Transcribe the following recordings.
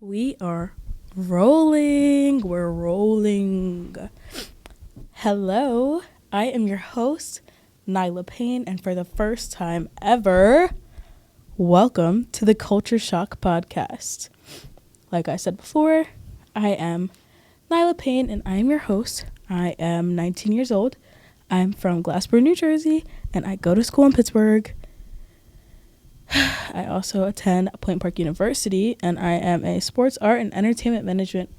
We are rolling. We're rolling. Hello, I am your host, Nila Payne, and for the first time ever, welcome to the Culture Shock Podcast. Like I said before, I am Nila Payne, and I am your host. I am 19 years old. I'm from Glassboro, New Jersey, and I go to school in Pittsburgh. I also attend Point Park University, and I am a sports art and entertainment management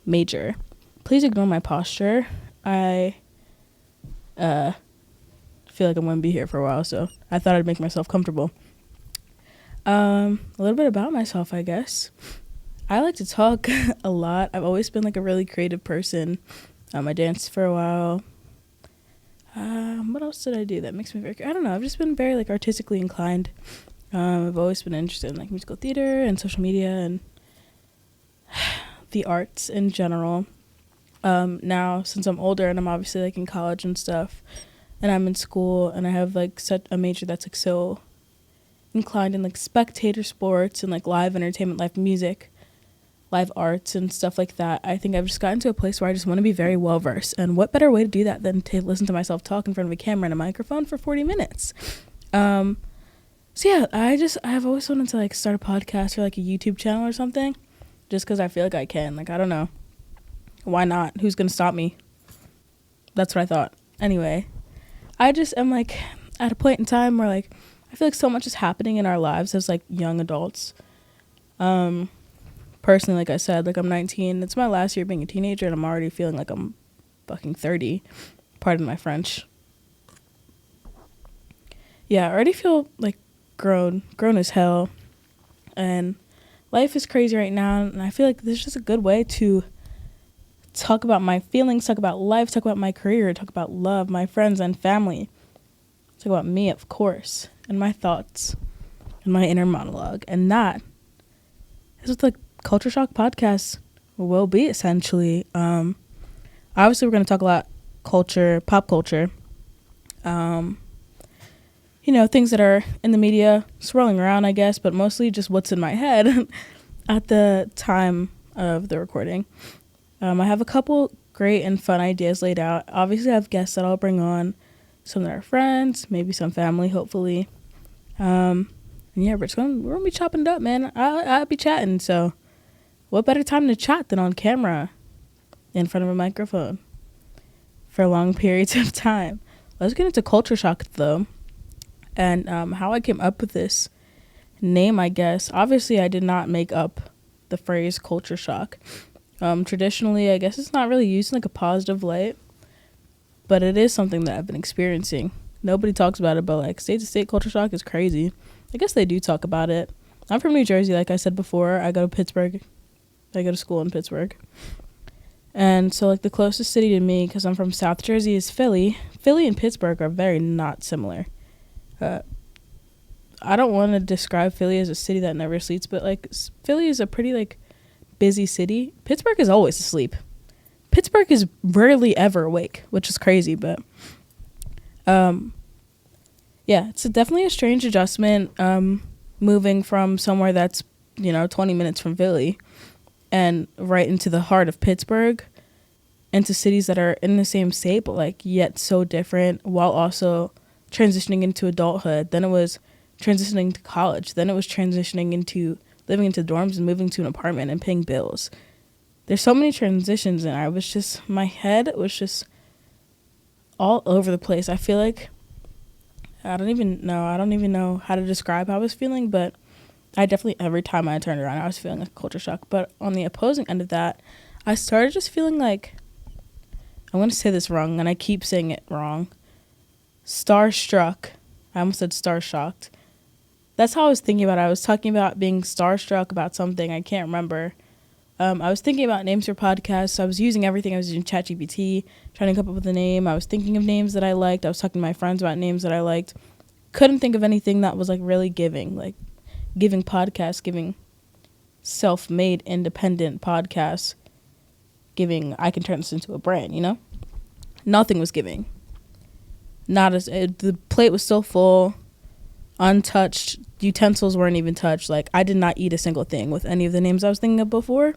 major. Please ignore my posture. I feel like I'm going to be here for a while, so I thought I'd make myself comfortable. A little bit about myself, I guess. I like to talk a lot. I've always been like a really creative person. I danced for a while. What else did I do that makes me very, I don't know. I've just been very like artistically inclined. I've always been interested in like musical theater and social media and the arts in general. Now, since I'm older and I'm obviously like in college and stuff, and I'm in school and I have like such a major that's like so inclined in like spectator sports and like live entertainment, live music, live arts and stuff like that, I think I've just gotten to a place where I just want to be very well versed. And what better way to do that than to listen to myself talk in front of a camera and a microphone for 40 minutes? So yeah, I've always wanted to like start a podcast or like a YouTube channel or something, just because I feel like I can. Like, I don't know. Why not? Who's going to stop me? That's what I thought. Anyway, I just am like at a point in time where like I feel like so much is happening in our lives as like young adults. Personally, like I said, like I'm 19. It's my last year being a teenager and I'm already feeling like I'm fucking 30. Pardon my French. Yeah, I already feel like grown as hell, and life is crazy right now, and I feel like this is just a good way to talk about my feelings, talk about life, talk about my career, talk about love, my friends and family, talk about me, of course, and my thoughts and my inner monologue. And that is what the Culture Shock Podcast will be, essentially. Obviously we're going to talk a lot culture, pop culture, you know, things that are in the media swirling around, I guess, but mostly just what's in my head at the time of the recording. I have a couple great and fun ideas laid out. Obviously, I have guests that I'll bring on, some that are friends, maybe some family, hopefully. And yeah, we're going to be chopping it up, man. I'll be chatting, so what better time to chat than on camera in front of a microphone for long periods of time. Let's get into Culture Shock, though. And how I came up with this name, I guess. Obviously, I did not make up the phrase culture shock. Traditionally, I guess it's not really used in like a positive light, but it is something that I've been experiencing. Nobody talks about it, but like state to state culture shock is crazy. I guess they do talk about it. I'm from New Jersey, like I said before. I go to Pittsburgh. I go to school in Pittsburgh. And so like the closest city to me, because I'm from South Jersey, is Philly. Philly and Pittsburgh are very not similar. I don't want to describe Philly as a city that never sleeps, but like Philly is a pretty like busy city. Pittsburgh is always asleep. Pittsburgh is rarely ever awake, which is crazy, but yeah, it's definitely a strange adjustment, moving from somewhere that's, you know, 20 minutes from Philly and right into the heart of Pittsburgh, into cities that are in the same state but like yet so different, while also transitioning into adulthood. Then it was transitioning to college. Then it was transitioning into living into dorms and moving to an apartment and paying bills. There's so many transitions, and my head was just all over the place. I feel like I don't even know how to describe how I was feeling, but I definitely, every time I turned around, I was feeling like a culture shock. But on the opposing end of that, I started just feeling like, I'm going to say this wrong, and I keep saying it wrong, starstruck. I almost said star-shocked. That's how I was thinking about it. I was talking about being starstruck about something. I can't remember. I was thinking about names for podcasts. So I was using everything. I was using ChatGPT, trying to come up with a name. I was thinking of names that I liked. I was talking to my friends about names that I liked. Couldn't think of anything that was like really giving podcasts, giving self-made independent podcasts, giving I can turn this into a brand, you know? Nothing was giving. The plate was still full, untouched, utensils weren't even touched. Like, I did not eat a single thing with any of the names I was thinking of before.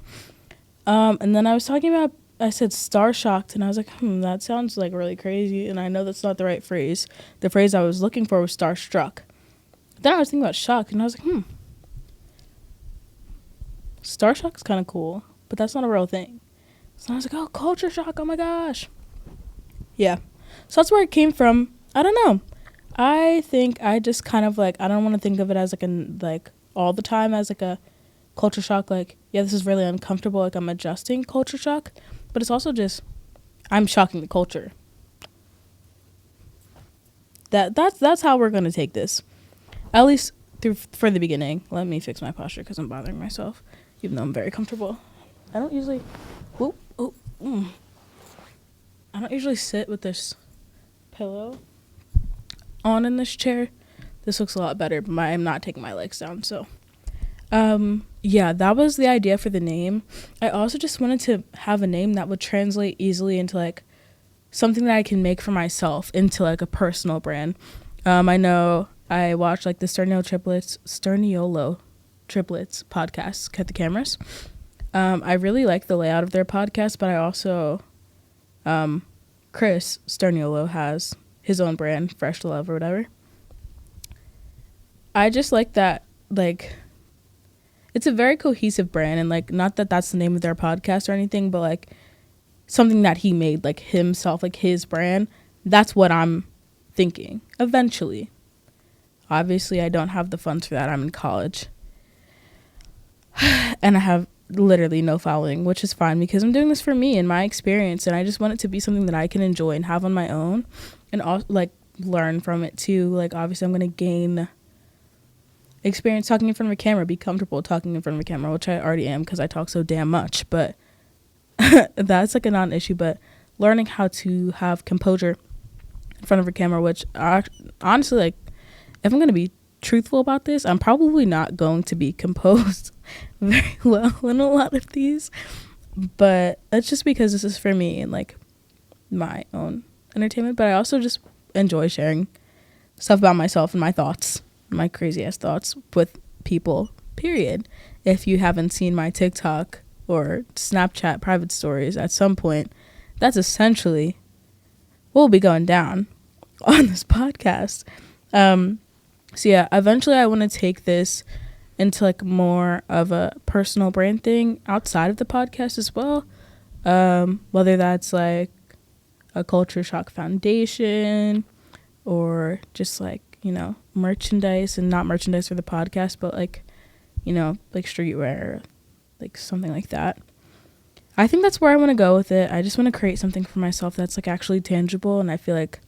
And then I was talking about, I said star shocked, and I was like, that sounds like really crazy, and I know that's not the right phrase. The phrase I was looking for was starstruck. Then I was thinking about shocked, and I was like, star shock is kind of cool, but that's not a real thing. So I was like, oh, culture shock, oh my gosh. Yeah. So that's where it came from. I don't know. I think I just kind of like, I don't want to think of it as like all the time as like a culture shock, like, yeah, this is really uncomfortable, like I'm adjusting culture shock, but it's also just, I'm shocking the culture. That's how we're going to take this, at least for the beginning. Let me fix my posture because I'm bothering myself, even though I'm very comfortable. I don't usually, I don't usually sit with this pillow on in this chair. This looks a lot better, but I'm not taking my legs down, so yeah, that was the idea for the name. I also just wanted to have a name that would translate easily into like something that I can make for myself into like a personal brand. I know I watched like the Sturniolo Triplets podcast, Cut the Cameras. I really like the layout of their podcast, but I also Chris Sturniolo has his own brand, Fresh to Love or whatever. I just like that, like, it's a very cohesive brand, and like, not that that's the name of their podcast or anything, but like something that he made, like himself, like his brand. That's what I'm thinking eventually. Obviously I don't have the funds for that. I'm in college and I have literally no following, which is fine because I'm doing this for me and my experience, and I just want it to be something that I can enjoy and have on my own, and also like learn from it too. Like, obviously I'm going to gain experience talking in front of a camera, be comfortable talking in front of a camera, which I already am because I talk so damn much, but that's like a non-issue. But learning how to have composure in front of a camera, which honestly, like, if I'm going to be truthful about this, I'm probably not going to be composed very well in a lot of these, but that's just because this is for me and like my own entertainment. But I also just enjoy sharing stuff about myself and my thoughts, my crazy ass thoughts with people, period. If you haven't seen my TikTok or Snapchat private stories at some point, that's essentially what will be going down on this podcast. So yeah, eventually I want to take this into like more of a personal brand thing outside of the podcast as well. Whether that's like a Culture Shock Foundation or just like, you know, merchandise, and not merchandise for the podcast, but like, you know, like streetwear, like something like that. I think that's where I want to go with it. I just want to create something for myself that's like actually tangible, and I feel like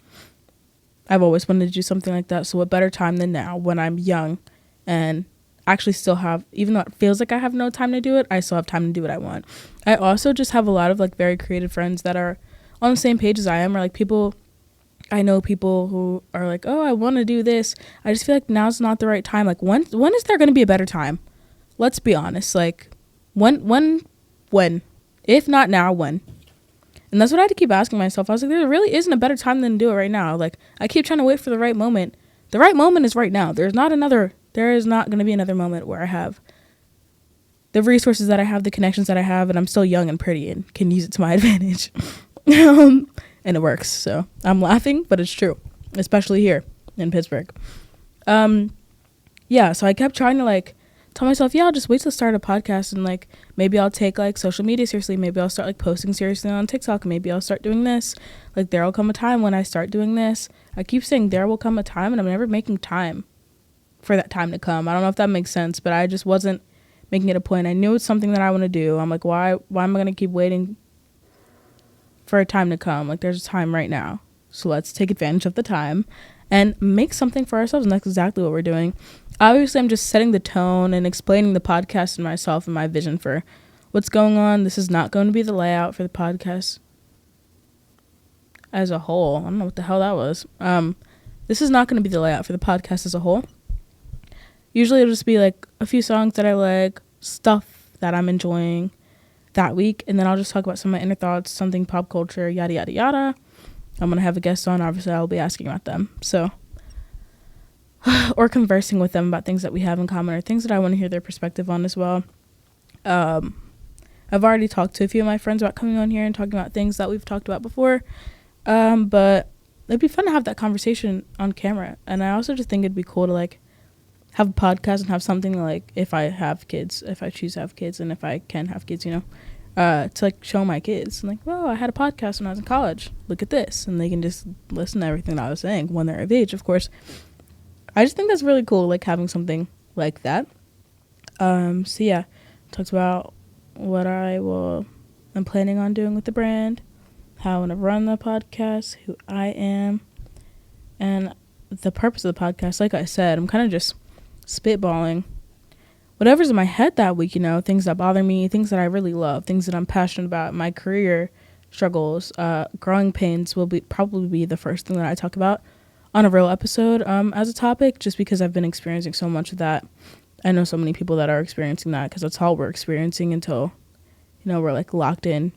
I've always wanted to do something like that. So what better time than now when I'm young and actually still have, even though it feels like I have no time to do it, I still have time to do what I want. I also just have a lot of like very creative friends that are on the same page as I am, or like people, I know people who are like, oh, I want to do this. I just feel like now's not the right time. Like, when is there going to be a better time? Let's be honest. Like, when, if not now, when? And that's what I had to keep asking myself. I was like, there really isn't a better time than to do it right now. Like, I keep trying to wait for the right moment. The right moment is right now. There is not going to be another moment where I have the resources that I have, the connections that I have, and I'm still young and pretty and can use it to my advantage. And it works. So I'm laughing, but it's true, especially here in Pittsburgh. Yeah, so I kept trying to like tell myself, yeah, I'll just wait till start a podcast, and like maybe I'll take like social media seriously. Maybe I'll start like posting seriously on TikTok. Maybe I'll start doing this. Like, there will come a time when I start doing this. I keep saying there will come a time, and I'm never making time for that time to come. I don't know if that makes sense, but I just wasn't making it a point. I knew it's something that I want to do. I'm like, why am I going to keep waiting for a time to come? Like, there's a time right now. So let's take advantage of the time and make something for ourselves. And that's exactly what we're doing. Obviously, I'm just setting the tone and explaining the podcast and myself and my vision for what's going on. This is not going to be the layout for the podcast as a whole. I don't know what the hell that was. This is not going to be the layout for the podcast as a whole. Usually it'll just be like a few songs that I like, stuff that I'm enjoying that week, and then I'll just talk about some of my inner thoughts, something pop culture, yada yada yada. I'm gonna have a guest on. Obviously I'll be asking about them. So or conversing with them about things that we have in common or things that I want to hear their perspective on as well. I've already talked to a few of my friends about coming on here and talking about things that we've talked about before. But it'd be fun to have that conversation on camera. And I also just think it'd be cool to like have a podcast and have something like, if I have kids, if I choose to have kids, and if I can have kids, to like show my kids and like, oh, I had a podcast when I was in college. Look at this. And they can just listen to everything that I was saying when they're of age, of course. I just think that's really cool, like having something like that. So yeah, talked about what I'm planning on doing with the brand, how I want to run the podcast, who I am, and the purpose of the podcast. Like I said, I'm kind of just spitballing whatever's in my head that week, things that bother me, things that I really love, things that I'm passionate about, my career struggles, growing pains will probably be the first thing that I talk about on a real episode as a topic, just because I've been experiencing so much of that. I know so many people that are experiencing that because that's all we're experiencing until, we're like locked in.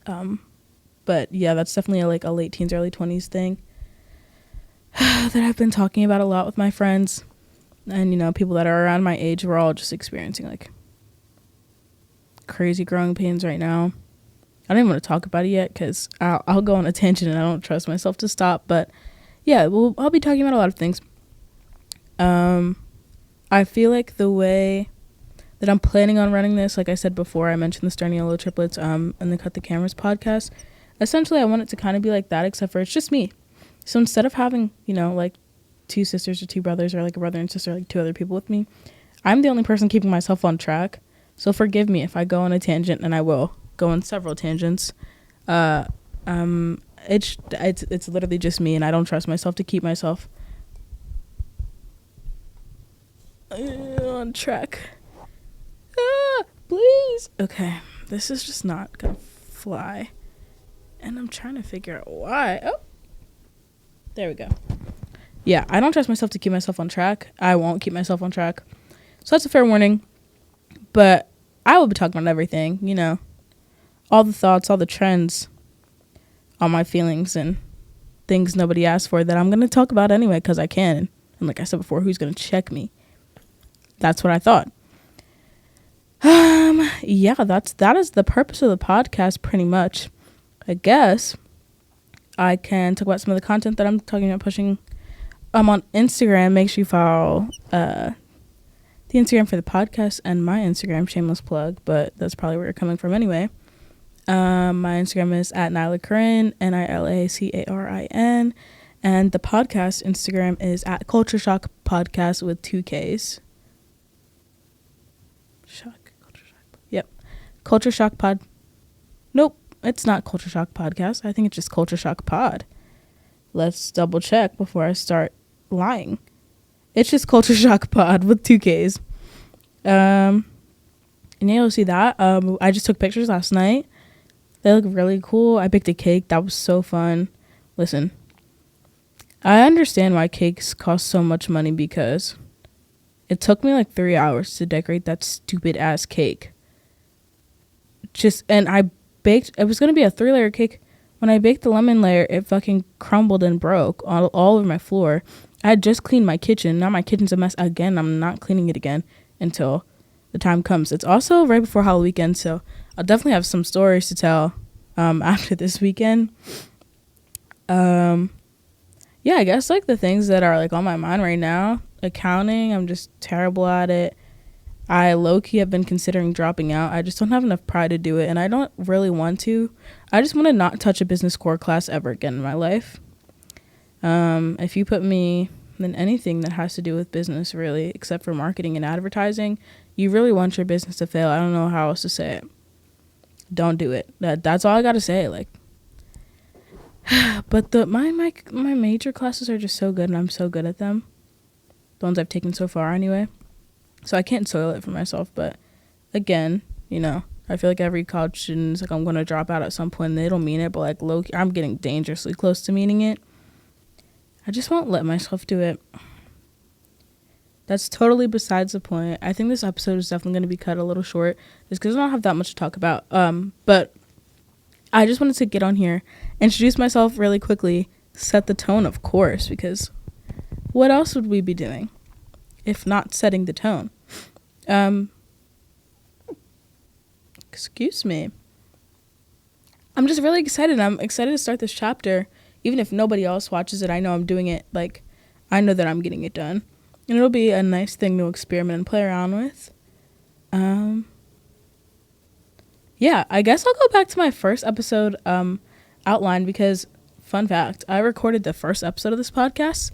But yeah, that's definitely a late teens, early 20s thing that I've been talking about a lot with my friends. And, people that are around my age, we're all just experiencing like crazy growing pains right now. I don't even want to talk about it yet because I'll go on a tangent and I don't trust myself to stop. But yeah, I'll be talking about a lot of things. I feel like the way that I'm planning on running this, like I said before, I mentioned the Sterniolo triplets and the Cut the Cameras podcast. Essentially, I want it to kind of be like that, except for it's just me. So instead of having, like two sisters or two brothers or like a brother and sister, like two other people with me, I'm the only person keeping myself on track. So forgive me if I go on a tangent, and I will go on several tangents. It's literally just me, and I don't trust myself to keep myself on track. Please. Okay, this is just not gonna fly, and I'm trying to figure out why. Oh, there we go. Yeah, I don't trust myself to keep myself on track. I won't keep myself on track, so that's a fair warning. But I will be talking about everything, all the thoughts, all the trends, all my feelings and things nobody asked for that I'm going to talk about anyway because I can. And like I said before, who's going to check me? That's what I thought. Yeah, that is the purpose of the podcast pretty much. I guess I can talk about some of the content that I'm talking about pushing. I'm on Instagram. Make sure you follow the Instagram for the podcast and my Instagram, shameless plug, but that's probably where you're coming from anyway. My Instagram is at Nila Payne, NILACARIN, and the podcast Instagram is at Culture Shock Podcast with 2 Ks. Culture Shock. Yep. Culture Shock Pod. Nope, it's not Culture Shock Podcast. I think it's just Culture Shock Pod. Let's double check before I start lying. It's just Culture Shock Pod with 2 Ks. And yeah, you'll see that. I just took pictures last night. They look really cool. I baked a cake. That was so fun. Listen, I understand why cakes cost so much money because it took me like 3 hours to decorate that stupid ass cake. And I baked, it was going to be a 3-layer cake. When I baked the lemon layer, it fucking crumbled and broke all over my floor. I had just cleaned my kitchen. Now my kitchen's a mess again. I'm not cleaning it again until the time comes. It's also right before Halloween weekend, so I'll definitely have some stories to tell after this weekend. Yeah, I guess like the things that are like on my mind right now. Accounting, I'm just terrible at it. I low-key have been considering dropping out. I just don't have enough pride to do it, and I don't really want to. I just want to not touch a business core class ever again in my life. If you put me in anything that has to do with business, really, except for marketing and advertising, you really want your business to fail. I don't know how else to say it. Don't do it. That's all I gotta say. Like, but my major classes are just so good, and I'm so good at them. The ones I've taken so far, anyway. So I can't soil it for myself. But again, I feel like every college student is like, I'm gonna drop out at some point, and they don't mean it. But like, low, I'm getting dangerously close to meaning it. I just won't let myself do it. That's totally besides the point. I think this episode is definitely going to be cut a little short just because I don't have that much to talk about. But I just wanted to get on here, introduce myself really quickly, set the tone, of course, because what else would we be doing if not setting the tone? Excuse me. I'm just really excited. I'm excited to start this chapter. Even if nobody else watches it, I know I'm doing it. Like, I know that I'm getting it done. And it'll be a nice thing to experiment and play around with. Yeah, I guess I'll go back to my first episode outline because, fun fact, I recorded the first episode of this podcast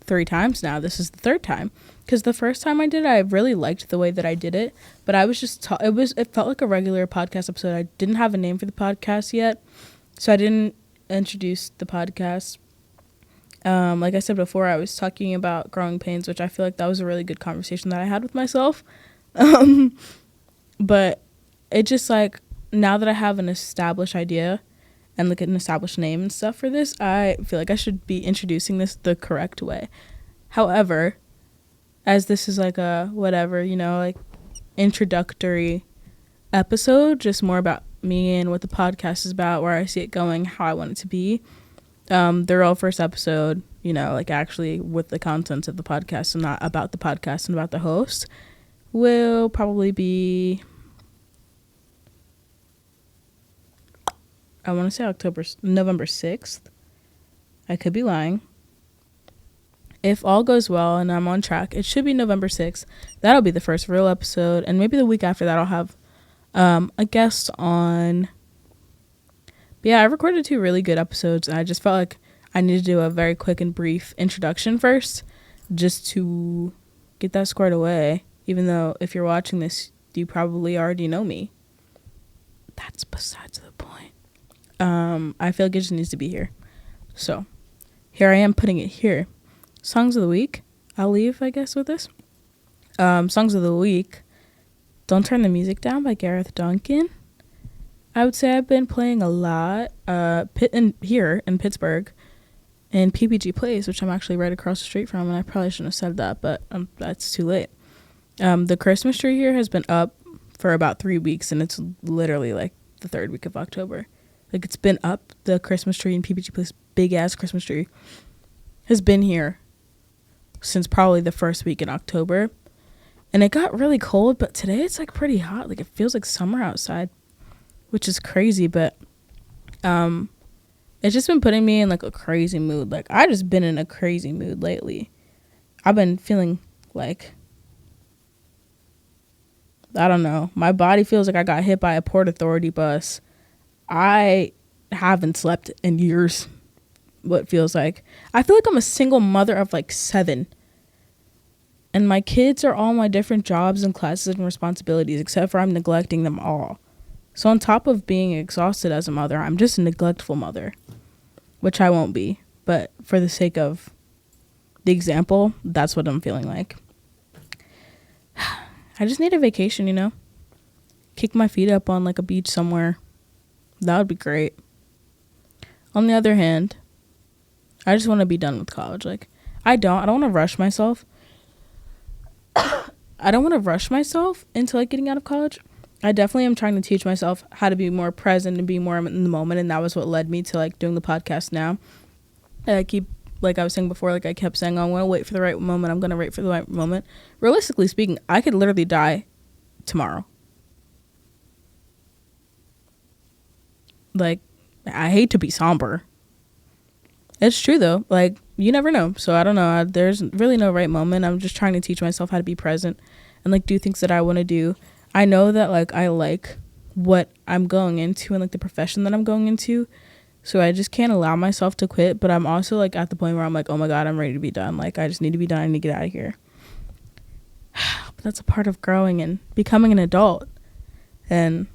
3 times now. This is the 3rd time. Because the first time I did it, I really liked the way that I did it. But I was just, it felt like a regular podcast episode. I didn't have a name for the podcast yet. So I didn't introduce the podcast. Like I said before, I was talking about growing pains, which I feel like that was a really good conversation that I had with myself. But it just like, now that I have an established idea and like an established name and stuff for this, I feel like I should be introducing this the correct way. However, as this is like a whatever, like introductory episode, just more about me and what the podcast is about, where I see it going, how I want it to be. The real first episode, like actually with the contents of the podcast and not about the podcast and about the host, will probably be, I want to say November 6th. I could be lying. If all goes well and I'm on track, it should be November 6th. That'll be the first real episode. And maybe the week after that I'll have a guest on. But yeah, I recorded 2 really good episodes. And I just felt like I needed to do a very quick and brief introduction first. Just to get that squared away. Even though if you're watching this, you probably already know me. That's besides the point. I feel like it just needs to be here. So here I am putting it here. Songs of the week. I'll leave, I guess, with this. Songs of the week. Don't Turn the Music Down by Gareth Duncan. I would say I've been playing a lot here in Pittsburgh in PPG Place, which I'm actually right across the street from, and I probably shouldn't have said that, but that's too late. The Christmas tree here has been up for about 3 weeks, and it's literally like the 3rd week of October. Like, it's been up. The Christmas tree in PPG Place, big-ass Christmas tree, has been here since probably the 1st week in October. And it got really cold, but today it's like pretty hot. Like, it feels like summer outside, which is crazy, but it's just been putting me in like a crazy mood. Like, I just been in a crazy mood lately. I've been feeling like, I don't know, my body feels like I got hit by a Port Authority bus. I haven't slept in years. What feels like, I feel like I'm a single mother of like 7, and my kids are all my different jobs and classes and responsibilities, except for I'm neglecting them all. So on top of being exhausted as a mother, I'm just a neglectful mother, which I won't be, but for the sake of the example, that's what I'm feeling like. I just need a vacation, kick my feet up on like a beach somewhere. That would be great. On the other hand, I just want to be done with college. Like, I don't want to rush myself. I don't want to rush myself into like getting out of college. I definitely am trying to teach myself how to be more present and be more in the moment. And that was what led me to like doing the podcast now. And I keep, like I was saying before, like I kept saying, I'm going to wait for the right moment. I'm going to wait for the right moment. Realistically speaking, I could literally die tomorrow. Like, I hate to be somber. It's true though. Like, you never know. So I don't know. There's really no right moment. I'm just trying to teach myself how to be present and like do things that I want to do. I know that like I like what I'm going into and like the profession that I'm going into. So I just can't allow myself to quit. But I'm also like at the point where I'm like, oh my God, I'm ready to be done. Like, I just need to be done. I need to get out of here. But that's a part of growing and becoming an adult and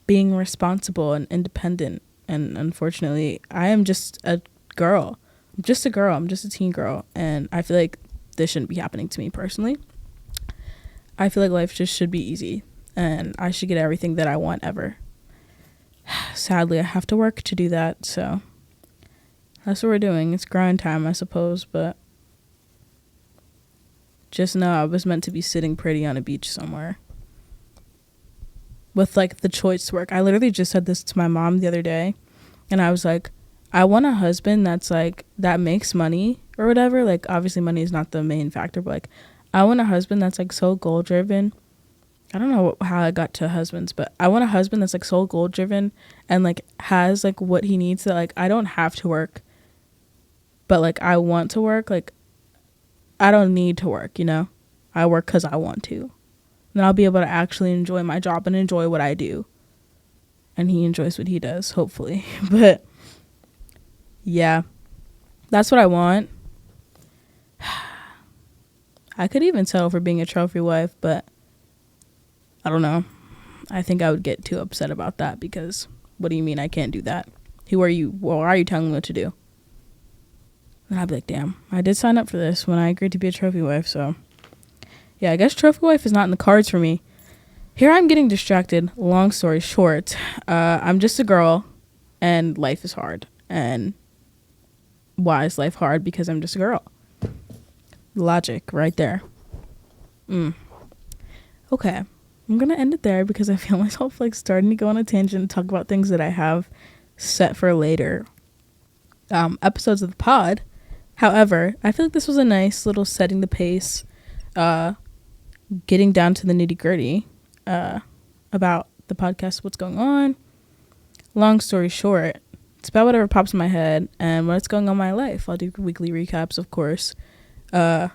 being responsible and independent. And unfortunately, I am just a girl. I'm just a girl. I'm just a teen girl. And I feel like this shouldn't be happening to me personally. I feel like life just should be easy. And I should get everything that I want ever. Sadly, I have to work to do that. So that's what we're doing. It's grind time, I suppose. But just know I was meant to be sitting pretty on a beach somewhere. With like the choice to work. I literally just said this to my mom the other day. And I was like, I want a husband that's like, that makes money or whatever. Like, obviously money is not the main factor, but like I want a husband that's like so goal driven. I don't know how I got to husbands, but I want a husband that's like so goal driven and like has like what he needs, that like I don't have to work, but like I want to work. Like, I don't need to work, you know? I work because I want to. Then I'll be able to actually enjoy my job and enjoy what I do. And he enjoys what he does, hopefully. But yeah, that's what I want. I could even settle for being a trophy wife, but I don't know. I think I would get too upset about that, because what do you mean I can't do that? Who are you? Well, why are you telling me what to do? And I'd be like, damn, I did sign up for this when I agreed to be a trophy wife. So yeah, I guess trophy wife is not in the cards for me. Here I'm getting distracted. Long story short, I'm just a girl and life is hard. And why is life hard? Because I'm just a girl. Logic right there. Okay. I'm going to end it there because I feel myself like starting to go on a tangent and talk about things that I have set for later episodes of the pod. However, I feel like this was a nice little setting the pace, getting down to the nitty gritty about the podcast, what's going on. Long story short, it's about whatever pops in my head and what's going on in my life. I'll do weekly recaps, of course. And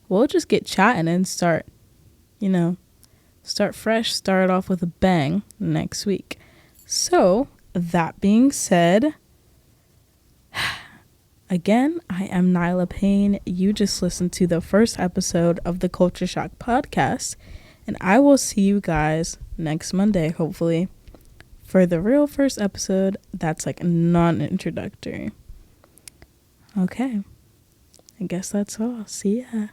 we'll just get chatting and start fresh, start off with a bang next week. So, that being said, again, I am Nila Payne. You just listened to the first episode of the Culture Shock podcast, and I will see you guys next Monday, hopefully, for the real first episode that's like non-introductory. Okay, I guess that's all. See ya.